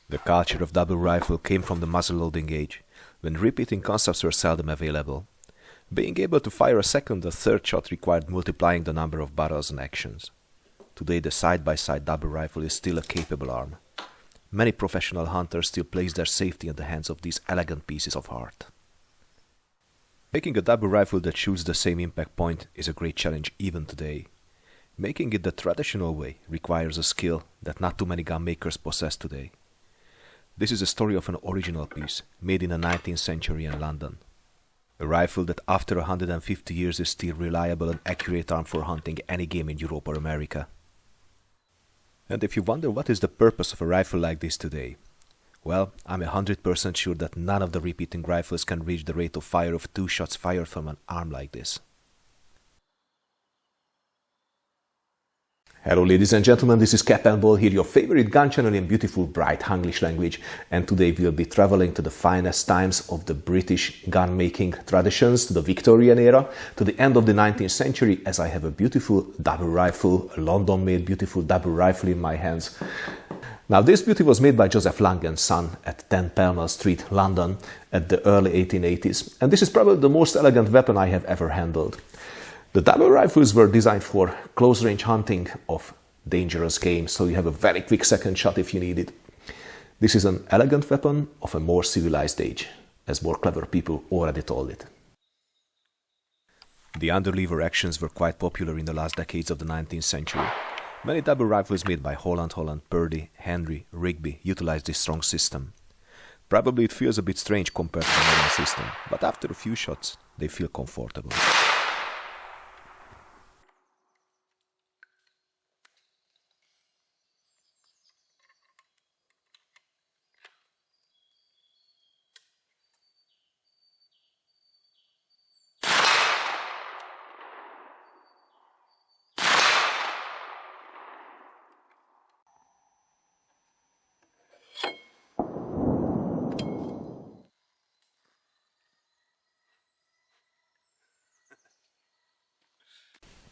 The culture of double rifle came from the muzzle loading age, when repeating concepts were seldom available. Being able to fire a second or third shot required multiplying the number of barrels and actions. Today the side-by-side double rifle is still a capable arm. Many professional hunters still place their safety in the hands of these elegant pieces of art. Making a double rifle that shoots the same impact point is a great challenge even today. Making it the traditional way requires a skill that not too many gun makers possess today. This is a story of an original piece, made in the 19th century in London. A rifle that after 150 years is still reliable and accurate arm for hunting any game in Europe or America. And if you wonder what is the purpose of a rifle like this today, well, I'm 100% sure that none of the repeating rifles can reach the rate of fire of 2 shots fired from an arm like this. Hello ladies and gentlemen, this is Cap and Ball here, your favorite gun channel in beautiful bright Hunglish language, and today we'll be traveling to the finest times of the British gun making traditions, to the Victorian era, to the end of the 19th century, as I have a beautiful double rifle, a London made beautiful double rifle in my hands. Now this beauty was made by Joseph Lang and Son at 10 Pall Mall Street, London at the early 1880s, and this is probably the most elegant weapon I have ever handled. The double rifles were designed for close-range hunting of dangerous game, so you have a very quick second shot if you need it. This is an elegant weapon of a more civilized age, as more clever people already told it. The underlever actions were quite popular in the last decades of the 19th century. Many double rifles made by Holland, Purdy, Henry, Rigby utilized this strong system. Probably it feels a bit strange compared to the modern system, but after a few shots, they feel comfortable.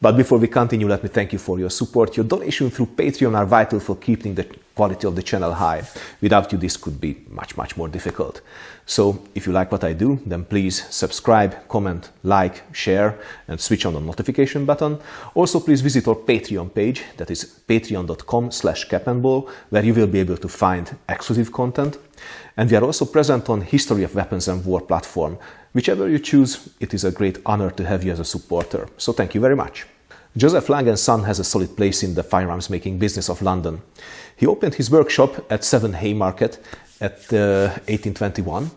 But before we continue, let me thank you for your support. Your donation through Patreon are vital for keeping the quality of the channel high. Without you, this could be much more difficult. So if you like what I do, then please subscribe, comment, like, share, and switch on the notification button. Also, please visit our Patreon page, that is patreon.com/capandball, where you will be able to find exclusive content. And we are also present on History of Weapons and War platform. Whichever you choose, it is a great honor to have you as a supporter. So thank you very much. Joseph Lang and Son has a solid place in the firearms making business of London. He opened his workshop at 7 Haymarket at 1821,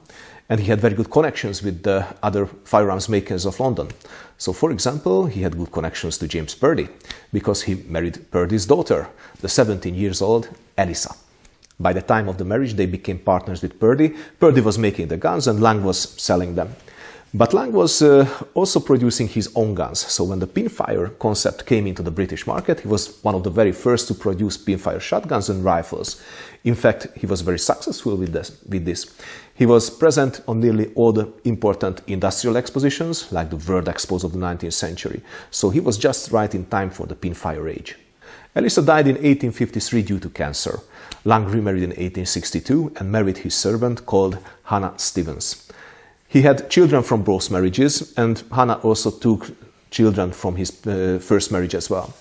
and he had very good connections with the other firearms makers of London. So for example, he had good connections to James Purdy, because he married Purdy's daughter, the 17-year-old Eliza. By the time of the marriage, they became partners with Purdy. Purdy was making the guns and Lang was selling them. But Lang was also producing his own guns. So when the pinfire concept came into the British market, he was one of the very first to produce pinfire shotguns and rifles. In fact, he was very successful with this. He was present on nearly all the important industrial expositions, like the World Expos of the 19th century. So he was just right in time for the pinfire age. Eliza died in 1853 due to cancer. Lang remarried in 1862 and married his servant called Hannah Stevens. He had children from both marriages, and Hannah also took children from his first marriage as well.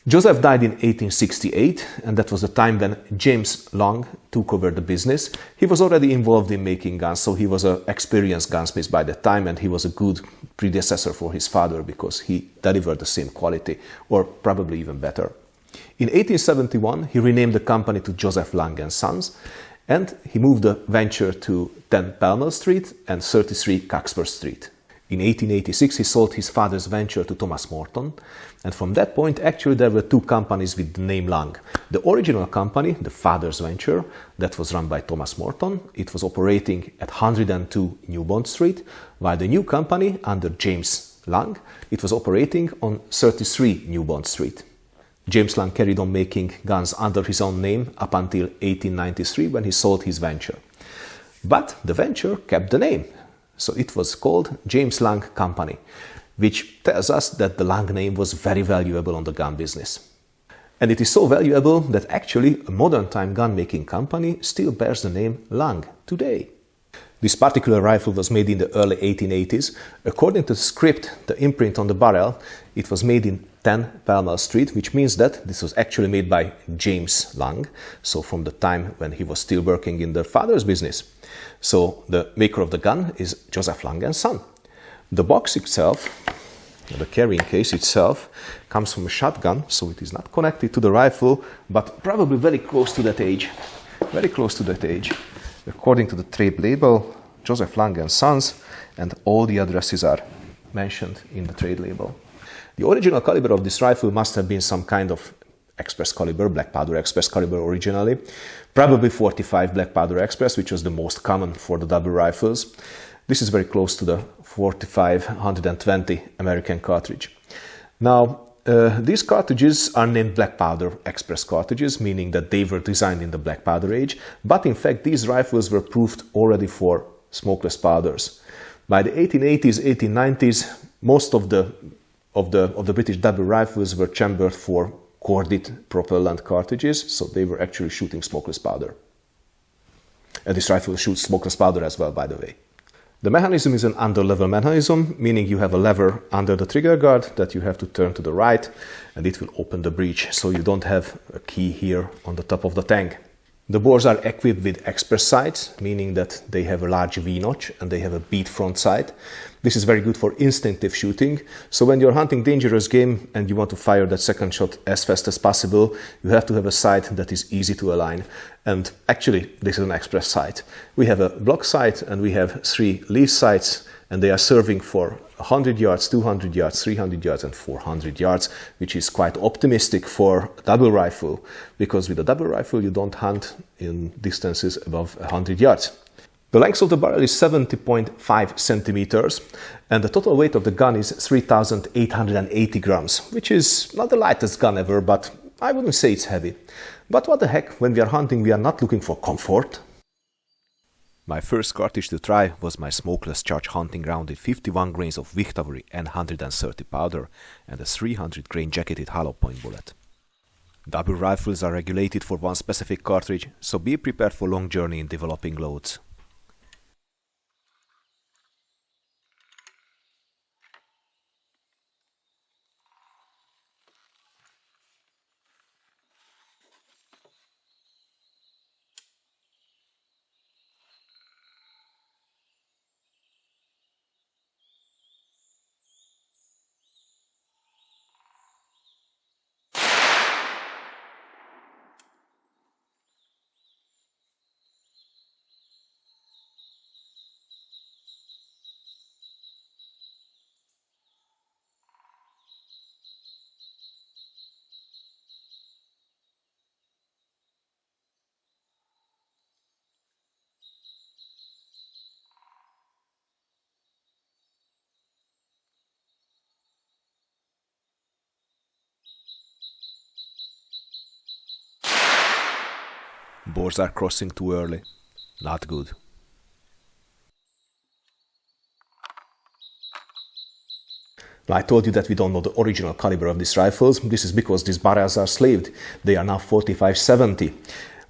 Joseph died in 1868, and that was the time when James Lang took over the business. He was already involved in making guns, so he was an experienced gunsmith by that time, and he was a good predecessor for his father because he delivered the same quality, or probably even better. In 1871, he renamed the company to Joseph Lang and Sons, and he moved the venture to 10 Pall Mall Street and 33 Cockspur Street. In 1886, he sold his father's venture to Thomas Morton, and from that point, actually, there were two companies with the name Lang. The original company, the father's venture, that was run by Thomas Morton. It was operating at 102 New Bond Street, while the new company, under James Lang, it was operating on 33 New Bond Street. James Lang carried on making guns under his own name up until 1893 when he sold his venture. But the venture kept the name, so it was called James Lang Company, which tells us that the Lang name was very valuable on the gun business. And it is so valuable that actually a modern-time gun-making company still bears the name Lang today. This particular rifle was made in the early 1880s. According to the script, the imprint on the barrel, it was made in 10 Pall Mall Street, which means that this was actually made by James Lang, so from the time when he was still working in their father's business. So the maker of the gun is Joseph Lang and Son. The box itself, the carrying case itself, comes from a shotgun, so it is not connected to the rifle, but probably very close to that age. Very close to that age. According to the trade label, Joseph Lang and Sons, and all the addresses are mentioned in the trade label. The original caliber of this rifle must have been some kind of express caliber, black powder express caliber originally. Probably 45 black powder express, which was the most common for the double rifles. This is very close to the 45 120 American cartridge. Now, these cartridges are named black powder express cartridges, meaning that they were designed in the black powder age, but in fact these rifles were proved already for smokeless powders. By the 1880s, 1890s, most of the British double rifles were chambered for corded propellant cartridges, so they were actually shooting smokeless powder. And this rifle shoots smokeless powder as well, by the way. The mechanism is an under-level mechanism, meaning you have a lever under the trigger guard that you have to turn to the right, and it will open the breech, so you don't have a key here on the top of the tank. The bores are equipped with express sights, meaning that they have a large V-notch and they have a bead front sight. This is very good for instinctive shooting, so when you're hunting dangerous game and you want to fire that second shot as fast as possible, you have to have a sight that is easy to align. And actually, this is an express sight. We have a block sight and we have 3 leaf sights, and they are serving for 100 yards, 200 yards, 300 yards and 400 yards, which is quite optimistic for a double rifle, because with a double rifle you don't hunt in distances above 100 yards. The length of the barrel is 70.5 centimeters, and the total weight of the gun is 3,880 grams, which is not the lightest gun ever, but I wouldn't say it's heavy. But what the heck, when we are hunting, we are not looking for comfort. My first cartridge to try was my smokeless charge hunting round with 51 grains of Victory N130 powder and a 300 grain jacketed hollow point bullet. Double rifles are regulated for one specific cartridge, so be prepared for long journey in developing loads. Bores are crossing too early. Not good. I told you that we don't know the original caliber of these rifles. This is because these barrels are slaved. They are now 45-70,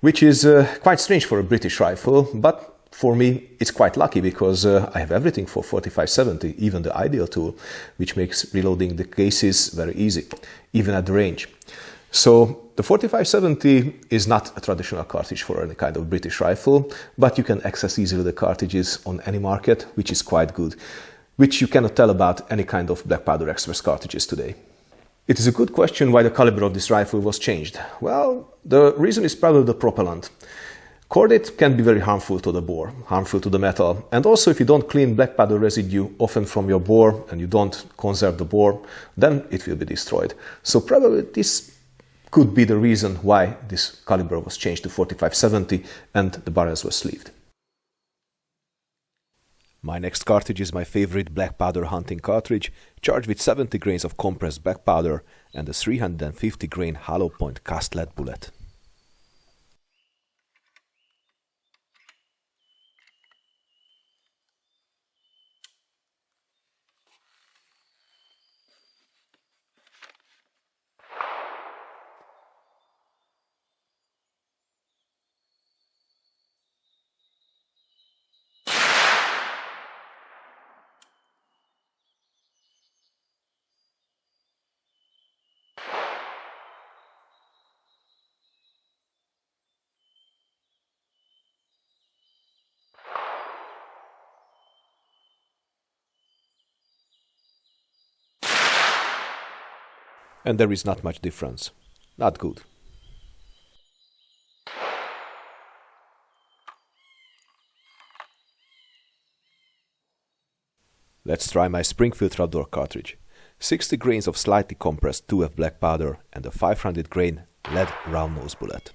which is quite strange for a British rifle, but for me it's quite lucky because I have everything for 45-70, even the ideal tool, which makes reloading the cases very easy, even at the range. So the 45-70 is not a traditional cartridge for any kind of British rifle, but you can access easily the cartridges on any market, which is quite good, which you cannot tell about any kind of black powder express cartridges today. It is a good question why the caliber of this rifle was changed. Well, the reason is probably the propellant. Cordate can be very harmful to the bore, harmful to the metal, and also if you don't clean black powder residue often from your bore and you don't conserve the bore, then it will be destroyed. So probably this could be the reason why this caliber was changed to 45-70 and the barrels were sleeved. My next cartridge is my favorite black powder hunting cartridge, charged with 70 grains of compressed black powder and a 350 grain hollow point cast lead bullet. And there is not much difference. Not good. Let's try my Springfield trapdoor cartridge. 60 grains of slightly compressed 2F black powder and a 500 grain lead round nose bullet.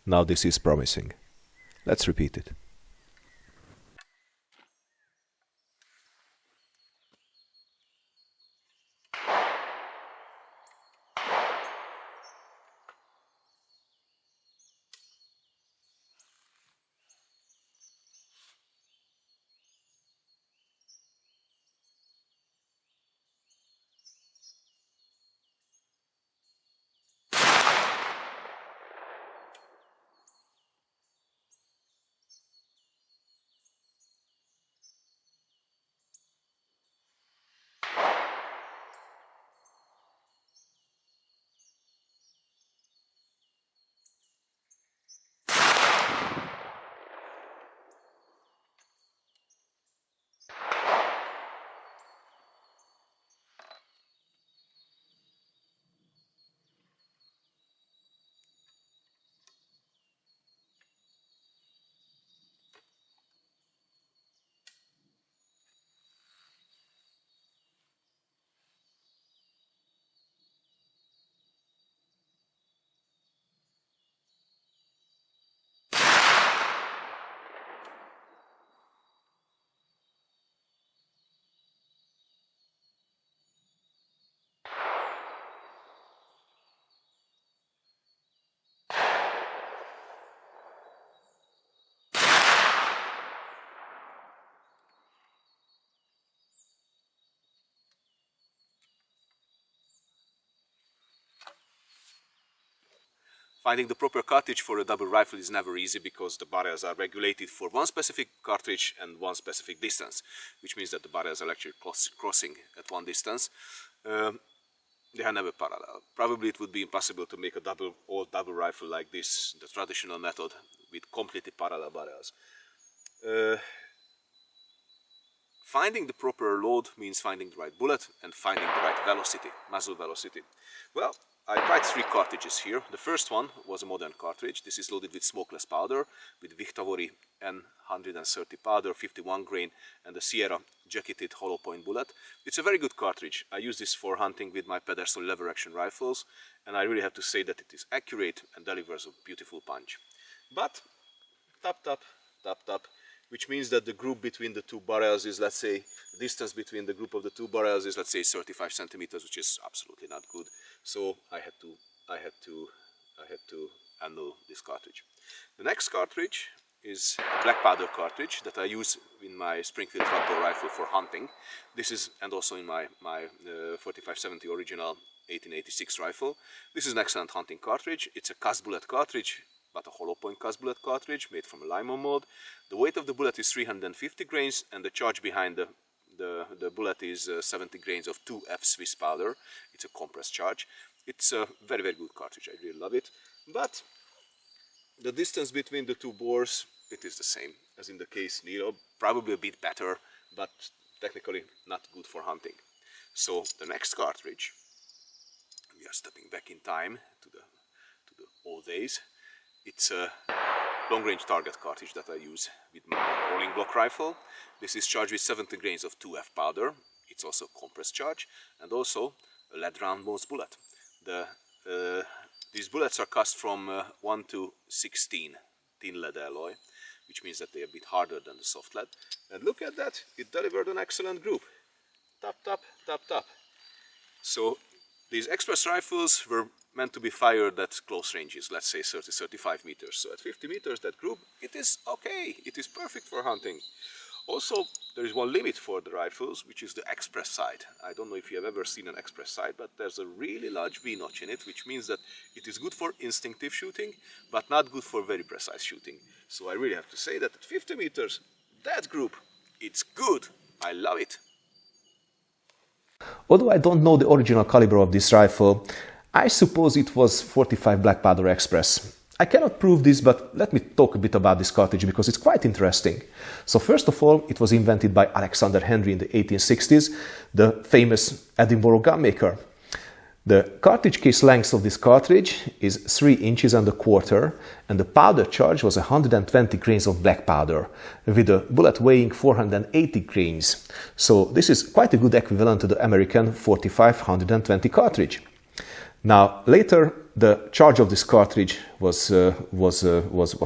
Now this is promising. Let's repeat it. Finding the proper cartridge for a double rifle is never easy because the barrels are regulated for one specific cartridge and one specific distance, which means that the barrels are actually crossing at one distance. They are never parallel. Probably it would be impossible to make a old double rifle like this, the traditional method, with completely parallel barrels. Finding the proper load means finding the right bullet and finding the right velocity, muzzle velocity. Well, I tried 3 cartridges here. The first one was a modern cartridge. This is loaded with smokeless powder, with Victavori N130 powder, 51 grain, and the Sierra jacketed hollow point bullet. It's a very good cartridge. I use this for hunting with my Pedersen lever action rifles, and I really have to say that it is accurate and delivers a beautiful punch. But tap tap tap tap, which means that the group between the two barrels is, let's say, the distance between the group of the two barrels is, let's say, 35 centimeters, which is absolutely not good. So I had to annul this cartridge. The next cartridge is a black powder cartridge that I use in my Springfield trapdoor rifle for hunting. This is, and also in my 4570 original 1886 rifle. This is an excellent hunting cartridge. It's a cast bullet cartridge, but a hollow point cast bullet cartridge made from a limo mold. The weight of the bullet is 350 grains, and the charge behind the bullet is 70 grains of 2F Swiss powder. It's a compressed charge. It's a very, very good cartridge. I really love it. But the distance between the two bores, it is the same as in the case Nero. Probably a bit better, but technically not good for hunting. So the next cartridge, we are stepping back in time to the old days. It's a long-range target cartridge that I use with my rolling block rifle. This is charged with 70 grains of 2F powder. It's also a compressed charge, and also a lead round nose bullet. These bullets are cast from 1 to 16 thin lead alloy, which means that they are a bit harder than the soft lead. And look at that, it delivered an excellent group. Tap, tap, tap, tap. So These express rifles were meant to be fired at close ranges, let's say 30-35 meters. So at 50 meters, that group, it is okay, it is perfect for hunting. Also, there is one limit for the rifles, which is the express sight. I don't know if you have ever seen an express sight, but there's a really large V-notch in it, which means that it is good for instinctive shooting, but not good for very precise shooting. So I really have to say that at 50 meters, that group, it's good. I love it. Although I don't know the original caliber of this rifle, I suppose it was 45 black powder express. I cannot prove this, but let me talk a bit about this cartridge because it's quite interesting. So first of all, it was invented by Alexander Henry in the 1860s, the famous Edinburgh gunmaker. The cartridge case length of this cartridge is 3 inches and a quarter, and the powder charge was 120 grains of black powder, with a bullet weighing 480 grains. So this is quite a good equivalent to the American 45-120 cartridge. Now, later, the charge of this cartridge was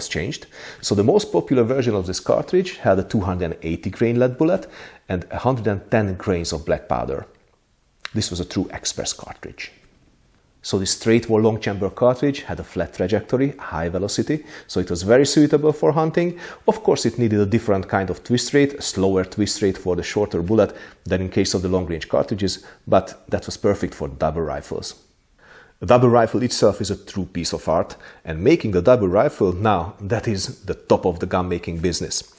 changed. So the most popular version of this cartridge had a 280 grain lead bullet and 110 grains of black powder. This was a true express cartridge. So this straight-bore long chamber cartridge had a flat trajectory, high velocity, so it was very suitable for hunting. Of course, it needed a different kind of twist rate, a slower twist rate for the shorter bullet than in case of the long-range cartridges, but that was perfect for double rifles. The double rifle itself is a true piece of art, and making a double rifle, now that is the top of the gun making business.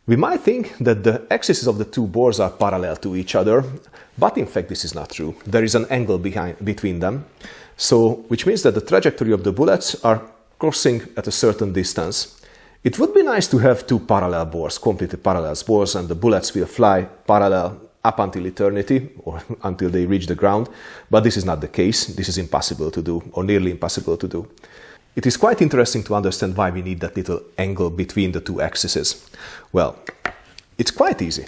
We might think that the axes of the two bores are parallel to each other, but in fact this is not true. There is an angle between them, which means that the trajectory of the bullets are crossing at a certain distance. It would be nice to have two parallel bores, completely parallel bores, and the bullets will fly parallel up until eternity, or until they reach the ground, but this is not the case. This is impossible to do, or nearly impossible to do. It is quite interesting to understand why we need that little angle between the two axes. Well, it's quite easy.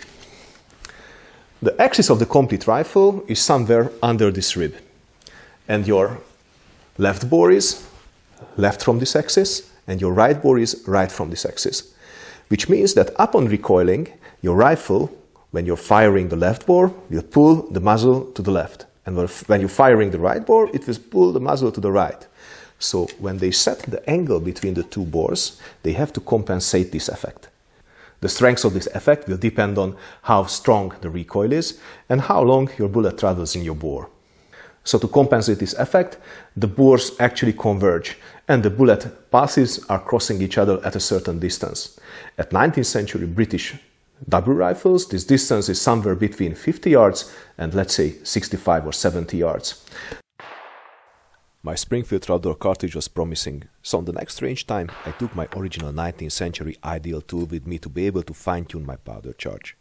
The axis of the complete rifle is somewhere under this rib, and your left bore is left from this axis, and your right bore is right from this axis, which means that upon recoiling, your rifle, when you're firing the left bore, will pull the muzzle to the left. And when you're firing the right bore, it will pull the muzzle to the right. So when they set the angle between the two bores, they have to compensate this effect. The strength of this effect will depend on how strong the recoil is and how long your bullet travels in your bore. So to compensate this effect, the bores actually converge and the bullet passes are crossing each other at a certain distance. At 19th century British double rifles, this distance is somewhere between 50 yards and let's say 65 or 70 yards. My Springfield outdoor cartridge was promising, so on the next range time I took my original 19th century ideal tool with me to be able to fine-tune my powder charge.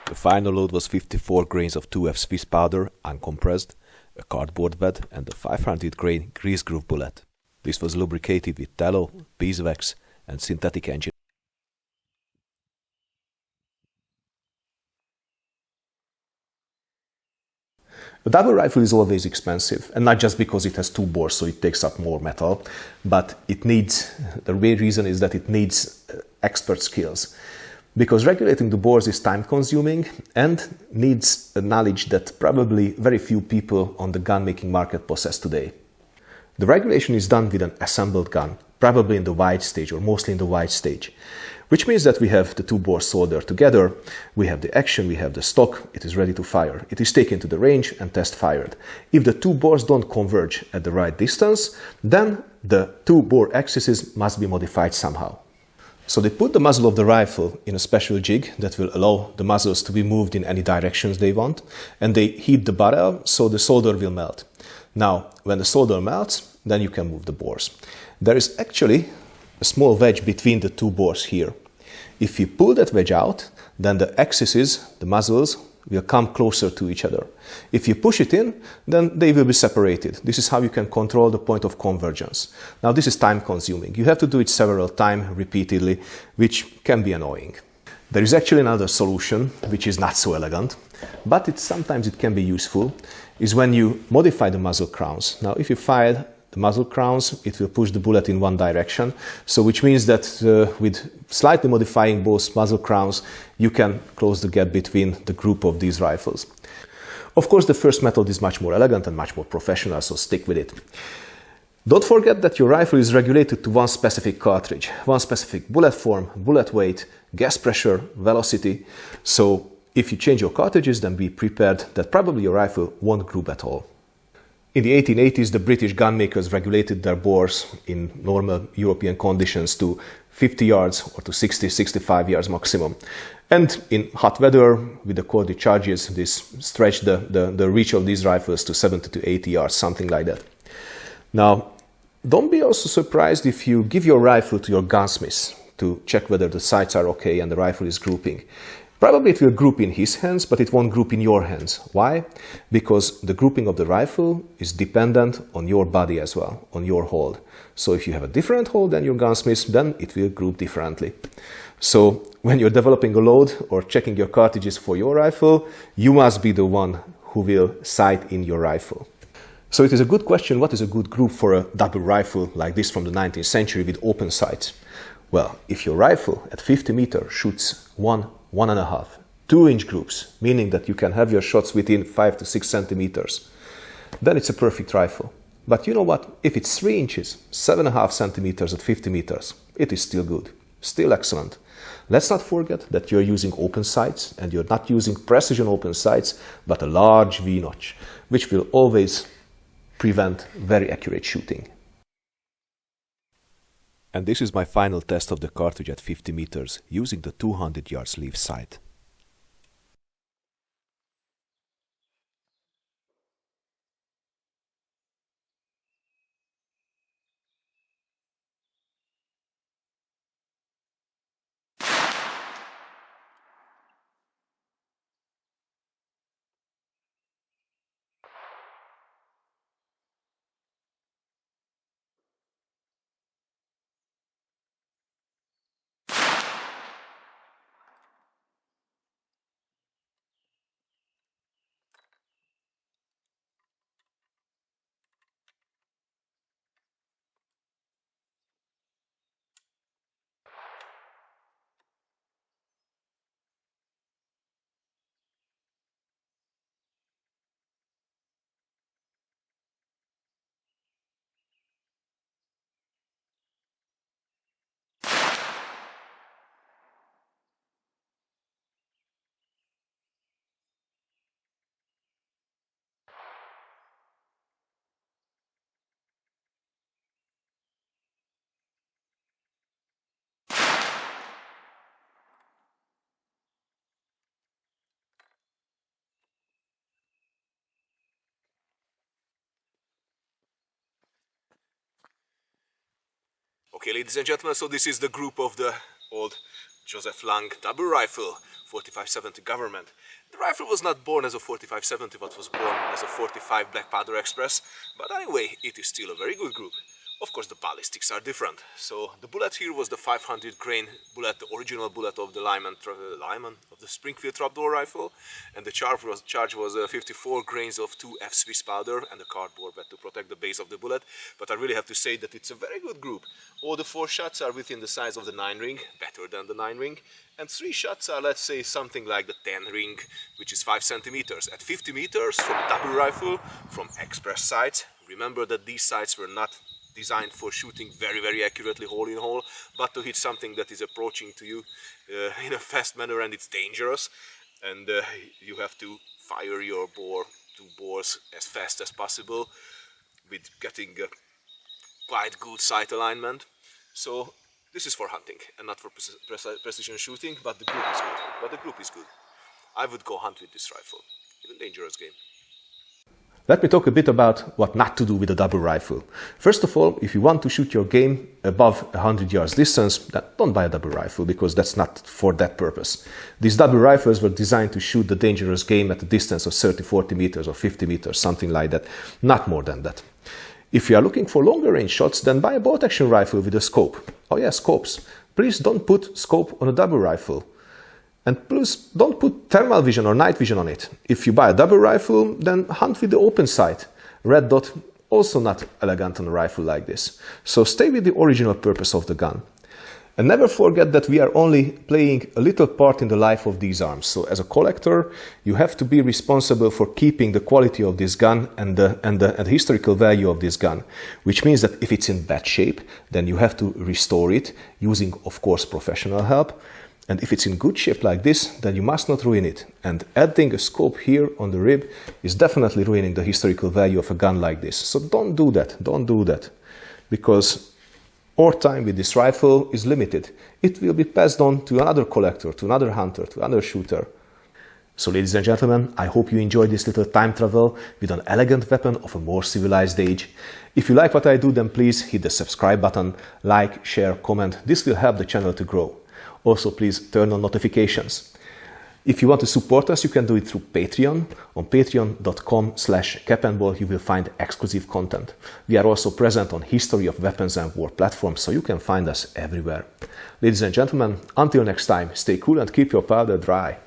The final load was 54 grains of 2F Swiss powder, uncompressed, a cardboard wad and a 500 grain grease groove bullet. This was lubricated with tallow, beeswax and synthetic engine. A double rifle is always expensive, and not just because it has two bores, so it takes up more metal, but the main reason is that it needs expert skills. Because regulating the bores is time consuming and needs a knowledge that probably very few people on the gun making market possess today. The regulation is done with an assembled gun, probably in the wide stage or mostly in the wide stage. Which means that we have the two bores soldered together, we have the action, we have the stock, it is ready to fire. It is taken to the range and test fired. If the two bores don't converge at the right distance, then the two bore axes must be modified somehow. So they put the muzzle of the rifle in a special jig that will allow the muzzles to be moved in any directions they want, and they heat the barrel so the solder will melt. Now, when the solder melts, then you can move the bores. There is actually a small wedge between the two bores here. If you pull that wedge out, then the axes, the muzzles, will come closer to each other. If you push it in, then they will be separated. This is how you can control the point of convergence. Now this is time consuming. You have to do it several times, repeatedly, which can be annoying. There is actually another solution, which is not so elegant, but sometimes it can be useful, is when you modify the muzzle crowns. Now if you file the muzzle crowns, it will push the bullet in one direction, so which means that with slightly modifying both muzzle crowns, you can close the gap between the group of these rifles. Of course, the first method is much more elegant and much more professional, so stick with it. Don't forget that your rifle is regulated to one specific cartridge, one specific bullet form, bullet weight, gas pressure, velocity. So if you change your cartridges, then be prepared that probably your rifle won't group at all. In the 1880s, the British gun makers regulated their bores in normal European conditions to 50 yards or to 60-65 yards maximum. And in hot weather, with the corded charges, this stretched the reach of these rifles to 70 to 80 yards, something like that. Now, don't be also surprised if you give your rifle to your gunsmith to check whether the sights are okay and the rifle is grouping. Probably it will group in his hands, but it won't group in your hands. Why? Because the grouping of the rifle is dependent on your body as well, on your hold. So if you have a different hold than your gunsmith, then it will group differently. So when you're developing a load or checking your cartridges for your rifle, you must be the one who will sight in your rifle. So it is a good question, what is a good group for a double rifle like this from the 19th century with open sights? Well, if your rifle at 50 meters shoots 1.5, 2-inch groups, meaning that you can have your shots within 5 to 6 centimeters, then it's a perfect rifle. But you know what? If it's 3 inches, 7.5 centimeters at 50 meters, it is still good, still excellent. Let's not forget that you're using open sights and you're not using precision open sights, but a large V-notch, which will always prevent very accurate shooting. And this is my final test of the cartridge at 50 meters using the 200 yard sleeve sight. Okay, ladies and gentlemen, so this is the group of the old Joseph Lang double rifle 4570 government. The rifle was not born as a 4570, but was born as a 45 Black Powder Express. But anyway, it is still a very good group. Of course, the ballistics are different. So the bullet here was the 500 grain bullet, the original bullet of the Lyman of the Springfield trapdoor rifle, and the charge was 54 grains of 2F Swiss powder and a cardboard bed to protect the base of the bullet. But I really have to say that it's a very good group. All the 4 shots are within the size of the 9 ring, better than the 9 ring, and 3 shots are, let's say, something like the 10 ring, which is 5 centimeters. At 50 meters from a double rifle, from express sights. Remember that these sights were not designed for shooting very accurately hole in hole, but to hit something that is approaching to you in a fast manner, and it's dangerous, and you have to fire your bore, 2 bores as fast as possible with getting quite good sight alignment. So this is for hunting and not for precision shooting, but the group is good. I would go hunt with this rifle, even dangerous game. Let me talk a bit about what not to do with a double rifle. First of all, if you want to shoot your game above 100 yards distance, then don't buy a double rifle, because that's not for that purpose. These double rifles were designed to shoot the dangerous game at a distance of 30-40 meters or 50 meters, something like that, not more than that. If you are looking for longer range shots, then buy a bolt action rifle with a scope. Oh yeah, scopes. Please don't put scope on a double rifle. And plus, don't put thermal vision or night vision on it. If you buy a double rifle, then hunt with the open sight. Red dot, also not elegant on a rifle like this. So stay with the original purpose of the gun. And never forget that we are only playing a little part in the life of these arms. So as a collector, you have to be responsible for keeping the quality of this gun and the historical value of this gun. Which means that if it's in bad shape, then you have to restore it using, of course, professional help. And if it's in good shape like this, then you must not ruin it. And adding a scope here on the rib is definitely ruining the historical value of a gun like this. So don't do that, don't do that. Because our time with this rifle is limited. It will be passed on to another collector, to another hunter, to another shooter. So ladies and gentlemen, I hope you enjoyed this little time travel with an elegant weapon of a more civilized age. If you like what I do, then please hit the subscribe button, like, share, comment. This will help the channel to grow. Also, please turn on notifications. If you want to support us, you can do it through Patreon. On patreon.com/capandball you will find exclusive content. We are also present on History of Weapons and War platforms, so you can find us everywhere. Ladies and gentlemen, until next time, stay cool and keep your powder dry.